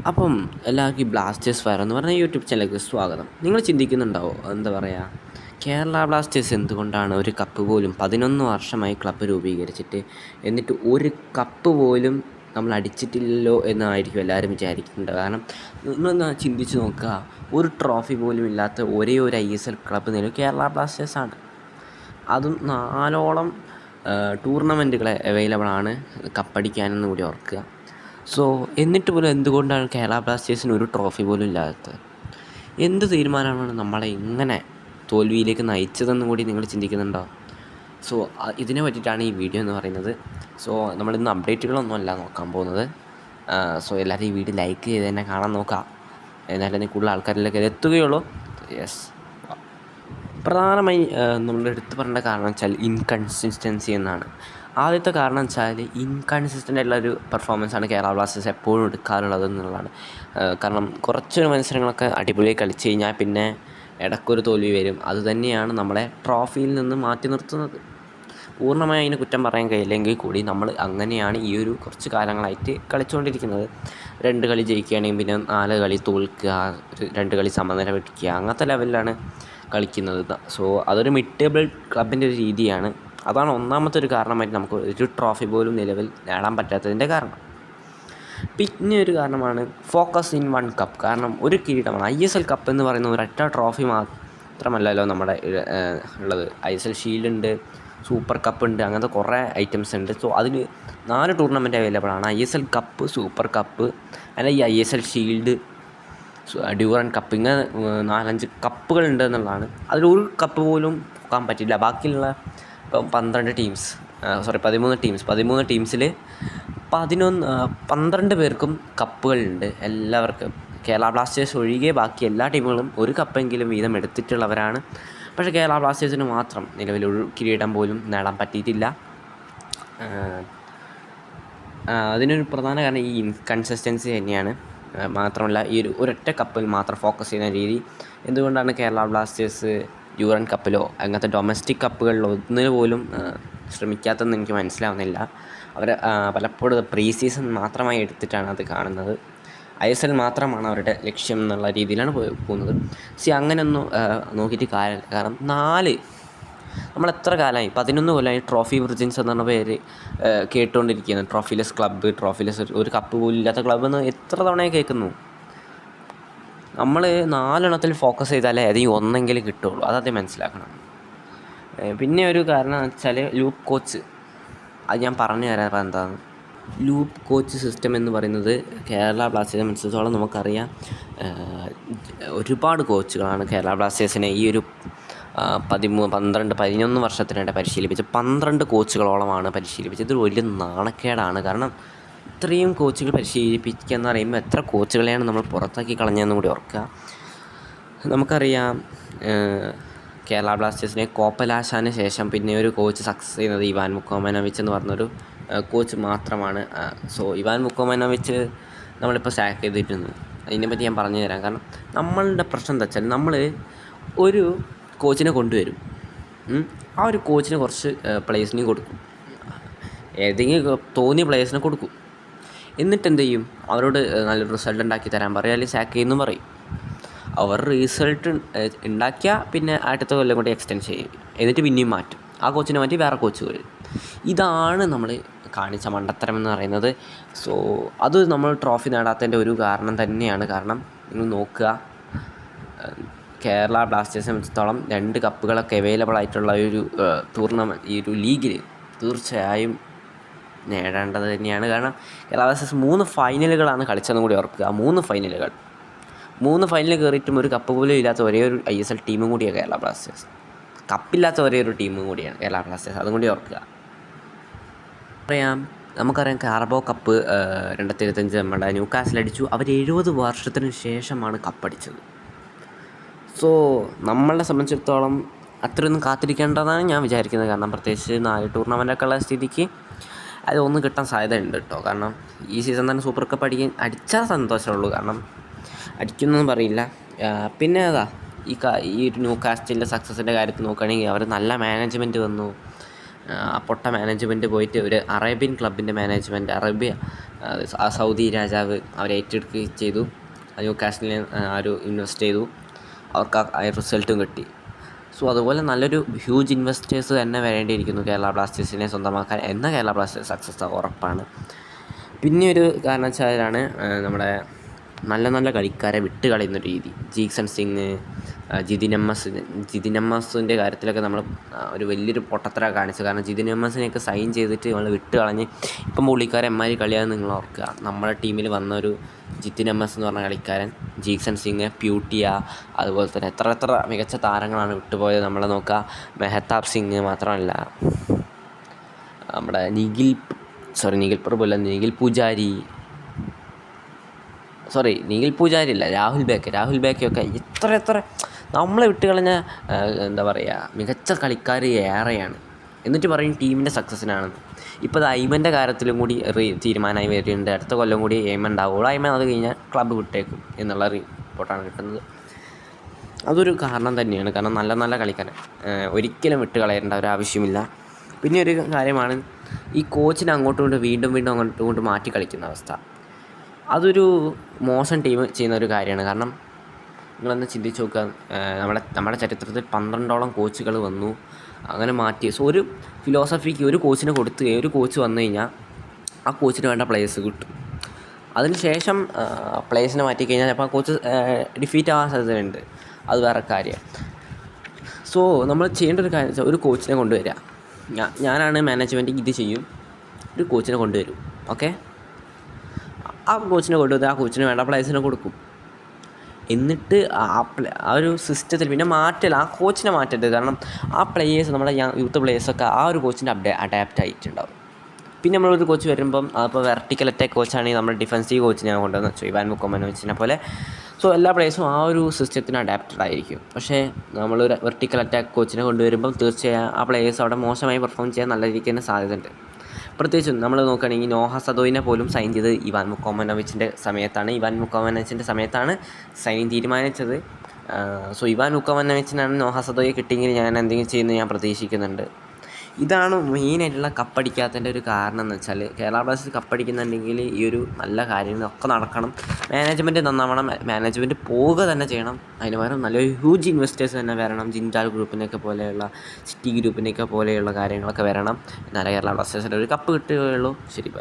അപ്പം എല്ലാവർക്കും ഈ ബ്ലാസ്റ്റേഴ്സ് ഫയർ എന്ന് പറഞ്ഞ യൂട്യൂബ് ചാനലിലേക്ക് സ്വാഗതം. നിങ്ങൾ ചിന്തിക്കുന്നുണ്ടാവോ, എന്താ പറയുക, കേരള ബ്ലാസ്റ്റേഴ്സ് എന്തുകൊണ്ടാണ് ഒരു കപ്പ് പോലും 11 വർഷമായി ക്ലബ്ബ് രൂപീകരിച്ചിട്ട് എന്നിട്ട് ഒരു കപ്പ് പോലും നമ്മൾ അടിച്ചിട്ടില്ലല്ലോ എന്നായിരിക്കും എല്ലാവരും വിചാരിക്കുന്നുണ്ട്. കാരണം നിങ്ങളൊന്ന് ചിന്തിച്ച് നോക്കുക, ഒരു ട്രോഫി പോലും ഇല്ലാത്ത ഒരേ ഒരു ISL ക്ലബ്ബ് നിലവിൽ കേരള ബ്ലാസ്റ്റേഴ്സാണ്. അതും 4ഓളം ടൂർണമെൻറ്റുകൾ അവൈലബിളാണ് കപ്പടിക്കാനെന്ന് കൂടി ഓർക്കുക. സോ എന്നിട്ട് പോലും എന്തുകൊണ്ടാണ് കേരള ബ്ലാസ്റ്റേഴ്സിന് ഒരു ട്രോഫി പോലും ഇല്ലാത്തത്? എന്ത് തീരുമാനമാണ് നമ്മളെ ഇങ്ങനെ തോൽവിയിലേക്ക് നയിച്ചതെന്നും കൂടി നിങ്ങൾ ചിന്തിക്കുന്നുണ്ടോ? സോ ഇതിനെ പറ്റിയിട്ടാണ് ഈ വീഡിയോ എന്ന് പറയുന്നത്. സോ നമ്മളിന്ന് അപ്ഡേറ്റുകളൊന്നുമല്ല നോക്കാൻ പോകുന്നത്. സോ എല്ലാവരും ഈ വീഡിയോ ലൈക്ക് ചെയ്ത് തന്നെ കാണാൻ നോക്കുക, എന്നാലും കൂടുതൽ ആൾക്കാരിലേക്ക് ഇത് എത്തുകയുള്ളൂ. യെസ്, പ്രധാനമായി നമ്മൾ എടുത്തു പറയേണ്ട കാരണം വെച്ചാൽ ഇൻകൺസിസ്റ്റൻസി എന്നാണ്. ആദ്യത്തെ കാരണം വെച്ചാൽ ഇൻകൺസിസ്റ്റൻ്റ് ആയിട്ടുള്ള ഒരു പെർഫോമൻസാണ് കേരള ബ്ലാസ്റ്റേഴ്സ് എപ്പോഴും എടുക്കാറുള്ളത് എന്നുള്ളതാണ്. കാരണം കുറച്ചൊരു മത്സരങ്ങളൊക്കെ അടിപൊളിയായി കളിച്ച് കഴിഞ്ഞാൽ പിന്നെ ഇടയ്ക്കൊരു തോൽവി വരും. അതുതന്നെയാണ് നമ്മളെ ട്രോഫിയിൽ നിന്ന് മാറ്റി നിർത്തുന്നത്. പൂർണ്ണമായി അതിന് കുറ്റം പറയാൻ കഴിയില്ലെങ്കിൽ കൂടി നമ്മൾ അങ്ങനെയാണ് ഈ ഒരു കുറച്ച് കാലങ്ങളായിട്ട് കളിച്ചുകൊണ്ടിരിക്കുന്നത്. 2 കളി ജയിക്കുകയാണെങ്കിൽ പിന്നെ 4 കളി തോൽക്കുക, 2 കളി സമനില വെടിക്കുക, അങ്ങനത്തെ ലെവലിലാണ് കളിക്കുന്നത്. സോ അതൊരു മിഡ് ടേബിൾ ക്ലബിൻ്റെ ഒരു രീതിയാണ്. അതാണ് ഒന്നാമത്തെ ഒരു കാരണമായിട്ട് നമുക്ക് ഒരു ട്രോഫി പോലും നിലവിൽ നേടാൻ പറ്റാത്തതിൻ്റെ കാരണം. പിന്നെ ഒരു കാരണമാണ് ഫോക്കസ് ഇൻ വൺ കപ്പ്. കാരണം ഒരു കിരീടമാണ് ISL കപ്പ് എന്ന് പറയുന്ന ഒരൊറ്റ ട്രോഫി മാത്രമല്ലല്ലോ നമ്മുടെ ഉള്ളത്. ISL ഷീൽഡ് ഉണ്ട്, സൂപ്പർ കപ്പ് ഉണ്ട്, അങ്ങനത്തെ കുറേ ഐറ്റംസ് ഉണ്ട്. സോ അതിന് 4 ടൂർണമെൻറ്റ് അവൈലബിളാണ്: ISL കപ്പ്, സൂപ്പർ കപ്പ്, അല്ലെങ്കിൽ ഈ ISL ഷീൽഡ്, ഡ്യൂറൻ കപ്പ്. ഇങ്ങനെ 4-5 കപ്പുകളുണ്ട് എന്നുള്ളതാണ്. അതിലൊരു കപ്പ് പോലും പോകാൻ പറ്റില്ല. ബാക്കിയുള്ള ഇപ്പം 13 ടീംസിൽ 12 പേർക്കും കപ്പുകളുണ്ട്. എല്ലാവർക്കും, കേരള ബ്ലാസ്റ്റേഴ്സ് ഒഴികെ ബാക്കി എല്ലാ ടീമുകളും ഒരു കപ്പെങ്കിലും വീതം എടുത്തിട്ടുള്ളവരാണ്. പക്ഷേ കേരള ബ്ലാസ്റ്റേഴ്സിന് മാത്രം നിലവിൽ ഒരു കിരീടം പോലും നേടാൻ പറ്റിയിട്ടില്ല. അതിനൊരു പ്രധാന കാരണം ഈ ഇൻകൺസിസ്റ്റൻസി തന്നെയാണ്. മാത്രമല്ല ഈ ഒരൊറ്റ കപ്പിൽ മാത്രം ഫോക്കസ് ചെയ്യുന്ന രീതി. എന്തുകൊണ്ടാണ് കേരള ബ്ലാസ്റ്റേഴ്സ് ഡ്യൂറൻ കപ്പിലോ അങ്ങനത്തെ ഡൊമസ്റ്റിക് കപ്പുകളിലോ ഒന്നിന് പോലും ശ്രമിക്കാത്തതെന്ന് എനിക്ക് മനസ്സിലാവുന്നില്ല. അവർ പലപ്പോഴും പ്രീ സീസൺ മാത്രമായി എടുത്തിട്ടാണ് അത് കാണുന്നത്. ISL മാത്രമാണ് അവരുടെ ലക്ഷ്യം എന്നുള്ള രീതിയിലാണ് പോകുന്നത്. അങ്ങനെയൊന്നും നോക്കിയിട്ട് കാര്യമില്ല. കാരണം നമ്മളെത്ര കാലമായി, 11 കൊല്ലമായി ട്രോഫി വിർജിൻസ് എന്ന പേര് കേട്ടുകൊണ്ടിരിക്കുകയാണ്. ട്രോഫിലെസ് ക്ലബ്ബ്, ട്രോഫിലെസ് ഒരു കപ്പ് പോലും ഇല്ലാത്ത ക്ലബ്ബ് എന്ന് എത്ര തവണയായി കേൾക്കുന്നു. നമ്മൾ 4 എണ്ണത്തിൽ ഫോക്കസ് ചെയ്താലേ ഏതെങ്കിലും ഒന്നെങ്കിലും കിട്ടുള്ളൂ. അതാദ്യം മനസ്സിലാക്കണം. പിന്നെ ഒരു കാരണം എന്ന് വെച്ചാൽ ലൂപ്പ് കോച്ച്. അത് ഞാൻ പറഞ്ഞു തരാം എന്താണ് ലൂപ്പ് കോച്ച് സിസ്റ്റം എന്ന് പറയുന്നത്. കേരള ബ്ലാസ്റ്റേഴ്സിനെ സംബന്ധിച്ചിടത്തോളം നമുക്കറിയാം, ഒരുപാട് കോച്ചുകളാണ് കേരള ബ്ലാസ്റ്റേഴ്സിനെ ഈ ഒരു 11 വർഷത്തിനിടെ പരിശീലിപ്പിച്ച് 12 കോച്ചുകളോളമാണ് പരിശീലിപ്പിച്ചത്. ഇത് വലിയ നാണക്കേടാണ്. കാരണം ഇത്രയും കോച്ചുകൾ പരിശീലിപ്പിക്കുക എന്ന് പറയുമ്പോൾ എത്ര കോച്ചുകളെയാണ് നമ്മൾ പുറത്താക്കി കളഞ്ഞതെന്ന് കൂടി ഓർക്കുക. നമുക്കറിയാം, കേരള ബ്ലാസ്റ്റേഴ്സിനെ കോപ്പലാശാന് ശേഷം പിന്നെ ഒരു കോച്ച് സക്സസ് ചെയ്യുന്നത് ഇവാൻ മുക്കോമനോവിച്ച് എന്ന് പറഞ്ഞൊരു കോച്ച് മാത്രമാണ്. സോ ഇവാൻ മുക്കോമനോവിച്ച് നമ്മളിപ്പോൾ സാക്ക് ചെയ്തിട്ടുണ്ട്. അതിനെപ്പറ്റി ഞാൻ പറഞ്ഞു തരാം. കാരണം നമ്മളുടെ പ്രശ്നം എന്താ വെച്ചാൽ, നമ്മൾ ഒരു കോച്ചിനെ കൊണ്ടുവരും, ആ ഒരു കോച്ചിന് കുറച്ച് പ്ലേയേഴ്സിനെയും കൊടുക്കും, ഏതെങ്കിലും തോന്നിയ പ്ലേയേഴ്സിനെ കൊടുക്കും. എന്നിട്ട് എന്ത് ചെയ്യും, അവരോട് നല്ലൊരു റിസൾട്ട് ഉണ്ടാക്കി തരാൻ പറയും, അല്ലെങ്കിൽ സാക്ക് ചെയ്യുന്നു പറയും. അവർ റിസൾട്ട് ഉണ്ടാക്കിയാൽ പിന്നെ അടുത്ത കൊല്ലം കൊണ്ട് എക്സ്റ്റെൻഡ് ചെയ്യും. എന്നിട്ട് പിന്നെയും മാറ്റും, ആ കോച്ചിനെ മാറ്റി വേറെ കോച്ച് വരും. ഇതാണ് നമ്മൾ കാണിച്ച മണ്ടത്തരം എന്ന് പറയുന്നത്. സോ അത് നമ്മൾ ട്രോഫി നേടാത്തതിൻ്റെ ഒരു കാരണം തന്നെയാണ്. കാരണം നിങ്ങൾ നോക്കുക, കേരള ബ്ലാസ്റ്റേഴ്സിനെ സംബന്ധിച്ചിടത്തോളം 2 കപ്പുകളൊക്കെ അവൈലബിൾ ആയിട്ടുള്ള ഒരു ടൂർണമെൻറ്റ് ഈ ഒരു ലീഗിൽ തീർച്ചയായും നേടേണ്ടത് തന്നെയാണ്. കാരണം കേരള ബ്ലാസ്റ്റേഴ്സ് 3 ഫൈനലുകളാണ് കളിച്ചതെന്ന് കൂടി ഓർക്കുക. 3 ഫൈനൽ കയറിയിട്ടും ഒരു കപ്പ് പോലും ഇല്ലാത്ത ഒരേ ഒരു ISL ടീമും കൂടിയാണ് കേരള ബ്ലാസ്റ്റേഴ്സ്. കപ്പില്ലാത്ത ഒരേ ഒരു ടീമും കൂടിയാണ് കേരള ബ്ലാസ്റ്റേഴ്സ്, അതും കൂടി ഓർക്കുക. നമുക്കറിയാം കാർബോ കപ്പ് 2025 നമ്മുടെ ന്യൂകാസിൽ അടിച്ചു. അവർ 70 വർഷത്തിന് ശേഷമാണ് കപ്പടിച്ചത്. സോ നമ്മളെ സംബന്ധിച്ചിടത്തോളം അത്രയൊന്നും കാത്തിരിക്കേണ്ടതാണ് ഞാൻ വിചാരിക്കുന്നത്. കാരണം പ്രത്യേകിച്ച് 4 ടൂർണമെൻറ്റൊക്കെ ഉള്ള സ്ഥിതിക്ക് അത് ഒന്ന് കിട്ടാൻ സാധ്യതയുണ്ട് കേട്ടോ. കാരണം ഈ സീസൺ തന്നെ സൂപ്പർ കപ്പ് അടിച്ചാൽ സന്തോഷമുള്ളൂ. കാരണം അടിക്കുന്നൊന്നും പറയില്ല. പിന്നെ ഈ ന്യൂകാസ്റ്റിൻ്റെ സക്സസിൻ്റെ കാര്യത്തിൽ നോക്കുകയാണെങ്കിൽ അവർ നല്ല മാനേജ്മെൻറ്റ് വന്നു. പൊട്ട മാനേജ്മെൻറ്റ് പോയിട്ട് ഒരു അറേബ്യൻ ക്ലബിൻ്റെ മാനേജ്മെൻറ്റ്, ആ സൗദി രാജാവ് അവരെ ഏറ്റെടുക്കുകയും ചെയ്തു. ന്യൂ കാസ്റ്റിനെ ഇൻവെസ്റ്റ് ചെയ്തു, അവർക്ക് ആ റിസൾട്ടും കിട്ടി. സോ അതുപോലെ നല്ലൊരു ഹ്യൂജ് ഇൻവെസ്റ്റേഴ്സ് തന്നെ വരേണ്ടിയിരിക്കുന്നു കേരള ബ്ലാസ്റ്റേഴ്സിനെ സ്വന്തമാക്കാൻ. എന്ന കേരള ബ്ലാസ്റ്റേഴ്സ് സക്സസ് ഉറപ്പാണ്. പിന്നെ ഒരു കാരണവശാലാണ് നമ്മുടെ നല്ല നല്ല കളിക്കാരെ വിട്ട് കളയുന്ന രീതി. ജീക്സൺ സിംഗ്, ജിതിൻ എമ്മസിൻ്റെ കാര്യത്തിലൊക്കെ നമ്മൾ ഒരു വലിയൊരു പൊട്ടത്തര കാണിച്ചു. കാരണം ജിതിൻ എമ്മസിനെയൊക്കെ സൈൻ ചെയ്തിട്ട് നമ്മൾ വിട്ട് കളഞ്ഞ് ഇപ്പം പുള്ളിക്കാരൻ എമ്മാതിരി കളിയാണെന്ന് നിങ്ങൾ ഓർക്കുക. നമ്മുടെ ടീമിൽ വന്ന ഒരു ജിതിൻ എമ്മസ് എന്ന് പറഞ്ഞ കളിക്കാരൻ, ജീക്സൺ സിംഗ്, പ്യൂട്ടിയ, അതുപോലെ തന്നെ എത്ര മികച്ച താരങ്ങളാണ് വിട്ടുപോയത്. നമ്മളെ നോക്കുക, മെഹത്താബ് സിംഗ് മാത്രമല്ല, നമ്മുടെ നിഖിൽ പൂജാരി അല്ല, രാഹുൽ ബേക്കയൊക്കെ എത്ര നമ്മളെ വിട്ട് കളഞ്ഞ എന്താ പറയുക, മികച്ച കളിക്കാർ ഏറെയാണ്. എന്നിട്ട് പറയും ടീമിൻ്റെ സക്സസ്സിനാണെന്ന്. ഇപ്പോൾ അത് ഐമൻ്റെ കാര്യത്തിലും കൂടി തീരുമാനമായി വരുന്നുണ്ട്. അടുത്ത കൊല്ലം കൂടി ഐമൻ ഉണ്ടാവുള്ളൂ. ഐമൻ അത് കഴിഞ്ഞാൽ ക്ലബ്ബ് വിട്ടേക്കും എന്നുള്ള റിപ്പോർട്ടാണ് കിട്ടുന്നത്. അതൊരു കാരണം തന്നെയാണ്. കാരണം നല്ല നല്ല കളിക്കാരെ ഒരിക്കലും വിട്ട് കളയേണ്ട ഒരു ആവശ്യമില്ല. പിന്നെ ഒരു കാര്യമാണ് ഈ കോച്ചിനെ വീണ്ടും അങ്ങോട്ടും മാറ്റി കളിക്കുന്ന അവസ്ഥ. അതൊരു മോശം ടീം ചെയ്യുന്ന ഒരു കാര്യമാണ്. കാരണം നിങ്ങളൊന്ന് ചിന്തിച്ച് നോക്കുക, നമ്മുടെ ചരിത്രത്തിൽ 12ഓളം കോച്ചുകൾ വന്നു, അങ്ങനെ മാറ്റി. സോ ഒരു ഫിലോസഫിക്ക് ഒരു കോച്ചിനെ ഒരു കോച്ച് വന്നു കഴിഞ്ഞാൽ ആ കോച്ചിന് വേണ്ട പ്ലേയേഴ്സ് കിട്ടും. അതിനുശേഷം പ്ലേയേഴ്സിനെ മാറ്റിക്കഴിഞ്ഞാൽ ചിലപ്പോൾ ആ കോച്ച് ഡിഫീറ്റ് ആവാൻ സാധ്യതയുണ്ട്. അത് വേറെ കാര്യം. സോ നമ്മൾ ചെയ്യേണ്ട ഒരു കാര്യം വെച്ചാൽ ഒരു കോച്ചിനെ കൊണ്ടുവരിക. ഞാനാണ് മാനേജ്മെൻറ്റ് ഇത് ചെയ്യും, ഒരു കോച്ചിനെ കൊണ്ടുവരും. ഓക്കെ, ആ കോച്ചിനെ കൊണ്ടുവന്ന് ആ കോച്ചിന് വേണ്ട പ്ലേയേഴ്സിനെ കൊടുക്കും. എന്നിട്ട് ആ ഒരു സിസ്റ്റത്തിൽ പിന്നെ ആ കോച്ചിനെ മാറ്റരുത്. കാരണം ആ പ്ലേയേഴ്സ്, നമ്മുടെ യൂത്ത് പ്ലേയേഴ്സൊക്കെ ആ ഒരു കോച്ചിൻ്റെ അഡാപ്റ്റ് ആയിട്ടുണ്ടാവും. പിന്നെ നമ്മളൊരു കോച്ച് വരുമ്പം അപ്പോൾ വെർട്ടിക്കൽ അറ്റാക്ക് കോച്ചാണെങ്കിൽ നമ്മൾ ഡിഫൻസീവ് കോച്ചിനെ കൊണ്ടുവന്ന് വെച്ചു, ഇവാൻ മുക്കോമനോവിച്ചിനെ പോലെ. സോ എല്ലാ പ്ലേയേഴ്സും ആ ഒരു സിസ്റ്റത്തിന് അഡാപ്റ്റഡ് ആയിരിക്കും. പക്ഷേ നമ്മളൊരു വെർട്ടിക്കൽ അറ്റാക്ക് കോച്ചിനെ കൊണ്ടുവരുമ്പം തീർച്ചയായും ആ പ്ലേയേഴ്സ് അവിടെ മോശമായി പെർഫോം ചെയ്യാൻ നല്ല രീതിക്ക് തന്നെ സാധ്യതയുണ്ട്. പ്രത്യേകിച്ചും നമ്മൾ നോക്കുകയാണെങ്കിൽ നോഹ സദോയിനെ പോലും സൈൻ ചെയ്തത് ഇവാൻ മുക്കോമനോവിച്ചിൻ്റെ സമയത്താണ് സൈനിങ് തീരുമാനിച്ചത്. സോ ഇവാൻ മുക്കോമനോവിച്ചിനാണ് നോഹ സദോയെ കിട്ടിയെങ്കിൽ ഞാൻ എന്തെങ്കിലും ചെയ്യുന്നത് ഞാൻ പ്രതീക്ഷിക്കുന്നുണ്ട്. ഇതാണ് മെയിനായിട്ടുള്ള കപ്പടിക്കാത്തതിൻ്റെ ഒരു കാരണം എന്ന് വെച്ചാൽ, കേരള ബ്ലാസ്റ്റേഴ്സ് കപ്പടിക്കുന്നുണ്ടെങ്കിൽ ഈ ഒരു നല്ല കാര്യങ്ങളൊക്കെ നടക്കണം. മാനേജ്മെൻറ്റ് നന്നാവണം, മാനേജ്മെൻറ്റ് പോവുക തന്നെ ചെയ്യണം. അതിന് പകരം നല്ലൊരു ഹ്യൂജ് ഇൻവെസ്റ്റേഴ്സ് തന്നെ വരണം. ജിൻഡാൽ ഗ്രൂപ്പിനെയൊക്കെ പോലെയുള്ള, സിറ്റി ഗ്രൂപ്പിനെയൊക്കെ പോലെയുള്ള കാര്യങ്ങളൊക്കെ വരണം. എന്നാലേ കേരള ബ്ലാസ്റ്റേഴ്സിൻ്റെ ഒരു കപ്പ് കിട്ടുകയുള്ളൂ. ശരി, ബൈ.